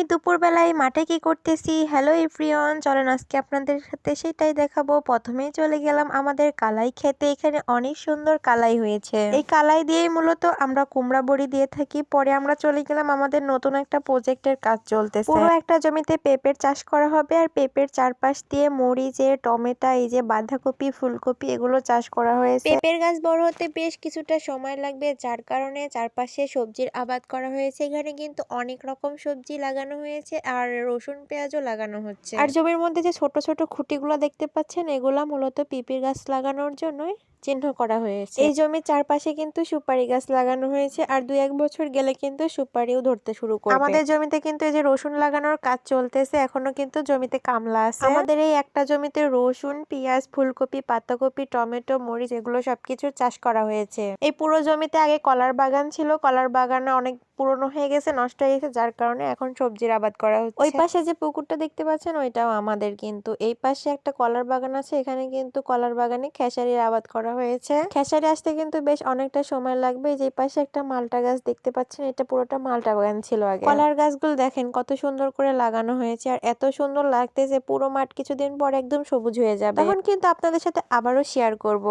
আমি দুপুরবেলায় মাঠে কি করতেছি। হ্যালো এভরিওয়ান, চলেন আজকে আপনাদের সাথে সেটাই দেখাবো। প্রথমেই চলে গেলাম আমাদের কালাই খেতে। এখানে অনেক সুন্দর কালাই হয়েছে। এই কালাই দিয়েই মূলত আমরা কুমড়া বড়ি দিয়ে থাকি। পরে আমরা চলে গেলাম আমাদের নতুন একটা প্রজেক্টের কাজ চলতেছে। পুরো একটা জমিতে পেঁপের চাষ করা হবে, আর পেঁপের চারপাশ দিয়ে মরিচে টমেটো, এই যে বাঁধাকপি, ফুলকপি এগুলো চাষ করা হয়েছে। পেঁপের গাছ বড় হতে বেশ কিছুটা সময় লাগবে, যার কারণে চারপাশে সবজির আবাদ করা হয়েছে। এখানে কিন্তু অনেক রকম সবজি লাগানো হয়েছে, আর রসুন পেঁয়াজও লাগানো হচ্ছে। আর জমির মধ্যে যে ছোট ছোট খুঁটিগুলো দেখতে পাচ্ছেন, এগুলা মূলত পেঁপে গাছ লাগানোর জন্যই চিহ্ন করা হয়েছে। এই জমির চারপাশে কিন্তু সুপারি গাছ লাগানো হয়েছে, আর 2-1 বছর গেলে কিন্তু সুপারিও ধরতে শুরু করবে। আমাদের জমিতে কিন্তু এই যে রসুন লাগানোর কাজ চলতেছে, এখনো কিন্তু জমিতে কামলা আছে। আমাদের এই একটা জমিতে রসুন, পেঁয়াজ, ফুলকপি, পাতাকপি, টমেটো, মরিচ এগুলো সবকিছু চাষ করা হয়েছে। এই পুরো জমিতে আগে কলার বাগান ছিল, কলার বাগানে অনেক পুরনো হয়ে গেছে, নষ্ট হয়ে গেছে, যার কারণে এখন সবজির আবাদ করা হচ্ছে। ওই পাশে যে পুকুরটা দেখতে পাচ্ছেন, ওইটাও আমাদের। কিন্তু এই পাশে একটা কলার বাগান আছে, এখানে কিন্তু কলার বাগানে খেসারির আবাদ করা হয়েছে। খেসারি আসতে কিন্তু বেশ অনেকটা সময় লাগবে। যে পাশে একটা মালটা গাছ দেখতে পাচ্ছেন, এটা পুরোটা মালটা বাগান ছিল আগে। কলার গাছগুলো দেখেন কত সুন্দর করে লাগানো হয়েছে, আর এত সুন্দর লাগতেছে। পুরো মাঠ কিছুদিন পর একদম সবুজ হয়ে যাবে। তখন কিন্তু আপনাদের সাথে আবারও শেয়ার করব।